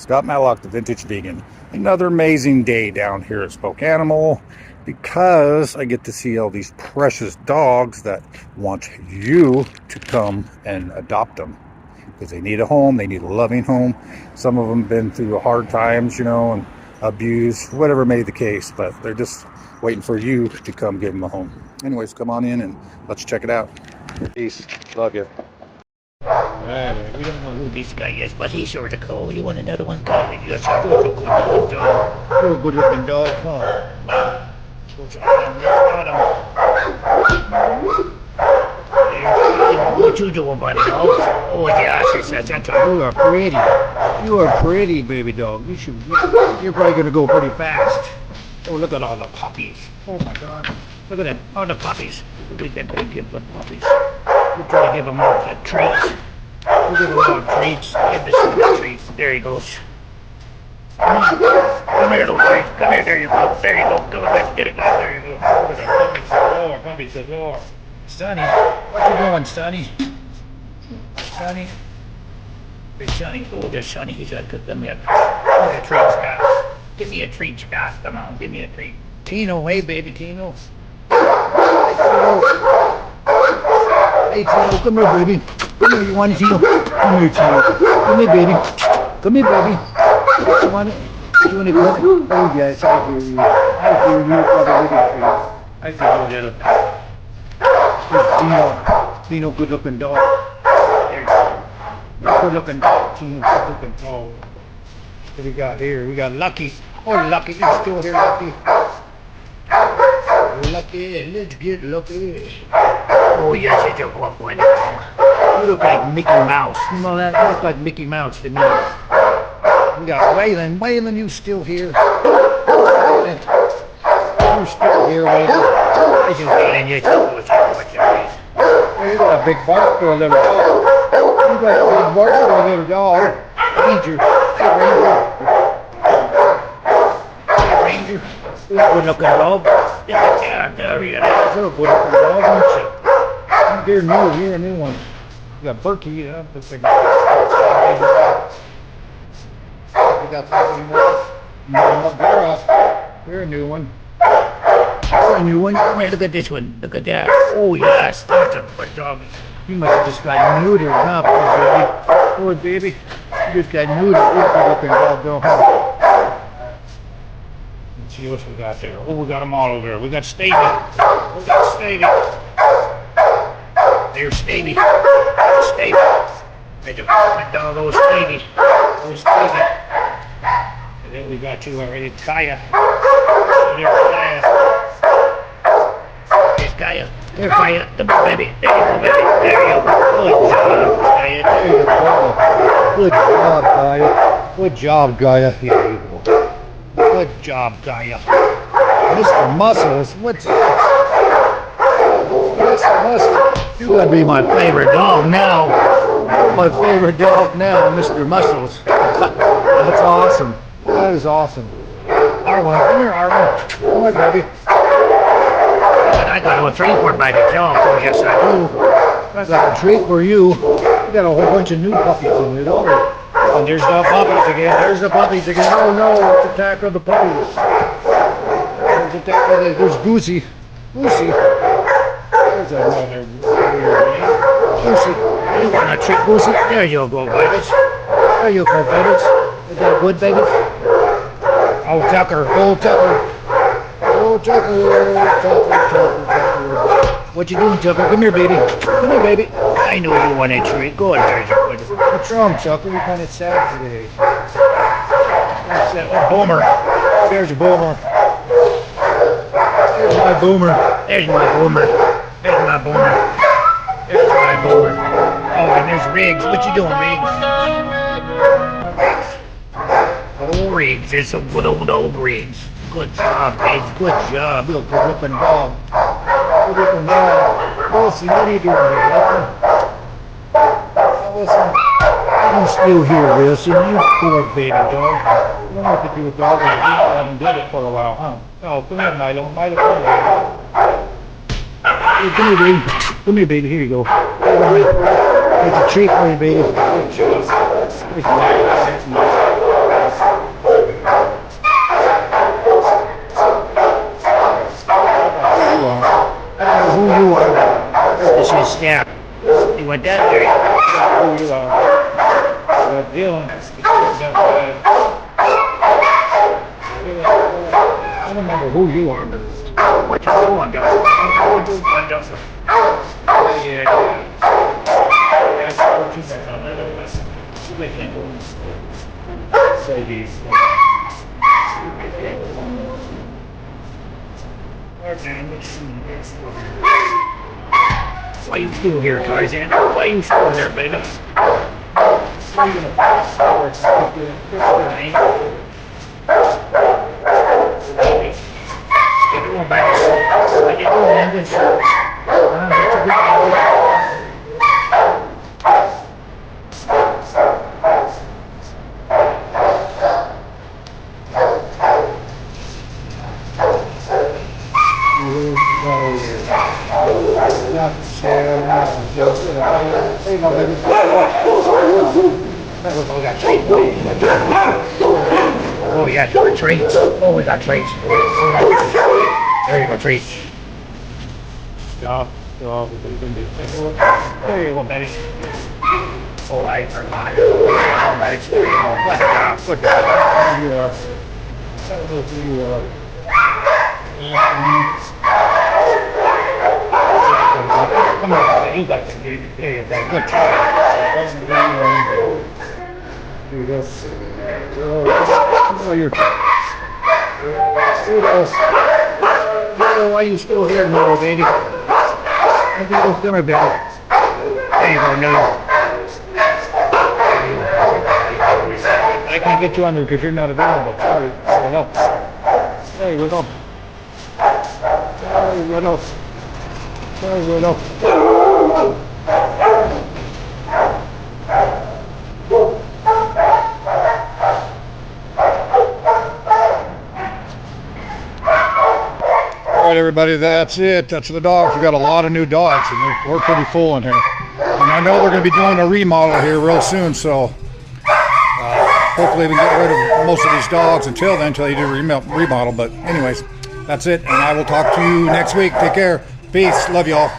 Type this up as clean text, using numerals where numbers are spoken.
Scott Matlock, the Vintage Vegan. Another amazing day down here at SPOKANIMAL because I get to see all these precious dogs that want you to come and adopt them because they need a home, they need a loving home. Some of them have been through hard times, you know, and abuse, whatever may be the case, but they're just waiting for you to come give them a home. Anyways, come on in and let's check it out. Peace. Love you. Alright, we don't know who this guy is, but he's sure to cool. You want another one? Go ahead. You're a good looking dog. You're a good looking dog, huh? What you doing, buddy? Oh, yes, that's you are pretty. You are pretty, baby dog. You're probably gonna go pretty fast. Oh, look at all the puppies. Oh my God. Look at them, all the puppies. We've been give them puppies. We try to give them all the treats. We give them all the treats. Give this one the treats. There he goes. Come here, little boy. Come here. There you go. There you go. Go. Let's get it. There you go. Look at the puppies galore. Puppies galore. Sonny, what you doing, Sonny? Sonny? Hey, Sonny. Oh, there's Sonny. He's got to put them in. Give me a treat, Scott. Give me a treat, Scott. Come on. Give me a treat. Tino. Hey, baby Tino. Hey, Tino, come here, baby. Come here, you want it, Tino? Come here, Tino. Come here, baby. Come here, baby. You want it? You want it? Oh, yes, I hear you. I hear you, brother. I hear you, little. Here's Tino, good-looking dog. There. Good-looking dog, Tino, good-looking dog. What we got here? We got Lucky. Oh, Lucky, you're still here, Lucky. Lucky, let's get Lucky. Oh, yes, it's a good one. You look like Mickey Mouse. You know that? You look like Mickey Mouse to me. We got Waylon. Waylon, you still here? Waylon, you're still here, Waylon. Waylon, you're still here. You got a big bark for a little dog. You got a big bark for a little dog. Ranger. Hey, Ranger. Hey, Ranger. Good looking dog. Yeah, there you go. Good looking dog, aren't you? You're a new one. You got Berkey, yeah. Looks like you got Berkey more. You're a new one. You're a new one. Come here, look at this one. Look at that. Oh, yes. That's a good dog. You must have just got neutered, huh, poor baby? You just got neutered. Good looking dog, don't have. Let's see what we got there. Oh, we got them all over there. We got Stevie. We got Stevie. There's Stevie. Stevie. There's a dog. Oh, Stevie. Oh, Stevie. And then we got you already. Kaya. There's Kaya. There's Kaya. There's Kaya. Come on, baby. There you go, baby. There you go. Good job, Kaya. There you go. Good job, Kaya. Good job, Kaya. Here you go. Good job, Kaya. Mr. Muscles. What's Mr. Muscles? You gotta be my favorite dog now. My favorite dog now, Mr. Muscles. That's awesome. That is awesome. Arwen, come here, Arwen. Come on, baby. I got a treat for my dog. Oh, yes, I do. I got a treat for you. We got a whole bunch of new puppies in here, don't we? And there's the puppies again. There's the puppies again. Oh no, it's attack of the puppies. There's Goosey. Goosey. There's another Goosey. You want a treat, Goosey? There you go, babies. There you go, babies. Is that good, babies? Oh, Tucker. Oh, Tucker. Oh, Tucker. Tucker. What you doing, Tucker? Come here, baby. Come here, baby. I know you want a treat. Go ahead, there's your What's wrong, Tucker? You're kind of sad today. What's that? Oh, Boomer. There's your Boomer. There's my Boomer. There's my Boomer. There's my Boomer. There's my Boomer. Oh, and there's Riggs. What you doing, Riggs? Oh, Riggs. It's a good old Riggs. Good job, Riggs. Good job. You're a good looking dog. Good looking dog. Wilson, what are you doing here, Wilson? I'm still here, Wilson. You poor baby dog. You don't have to do a dog like this. I haven't done it for a while, huh? Oh, come here, Milo. Milo, come here. Hey, come here, baby. Come here, baby. Here you go. There's a treat for you, baby. you are. This is, yeah. You went that way. Who you are. Good deal. I don't remember who you are. What you doing, guys? What you doing, Joseph? Yeah. That's what you said. Say these. Why you still here, Tarzan? Why you still there, baby? Why you gonna pass forward? Get on back. What you doing, Andy? Oh yeah, treats. Oh, we got treats. There you go, treats. Stop. There you go, baby. Oh, I forgot. Oh, baby. Good job. Good job. There you are. There you are. Come on, baby. You got to do it. There you go. Good job. There you go. Oh, you're. I don't know why you still here, Noodle, baby. I think it's dinner bell. There you go, Noodle. I can't get you under because you're not available. Sorry. There you go. There you go. There you go. Alright everybody, that's it. That's the dogs. We got a lot of new dogs and we're pretty full in here. And I know they're going to be doing a remodel here real soon, so hopefully we can get rid of most of these dogs until then, until they do remodel. But anyways, that's it, and I will talk to you next week. Take care. Peace. Love y'all.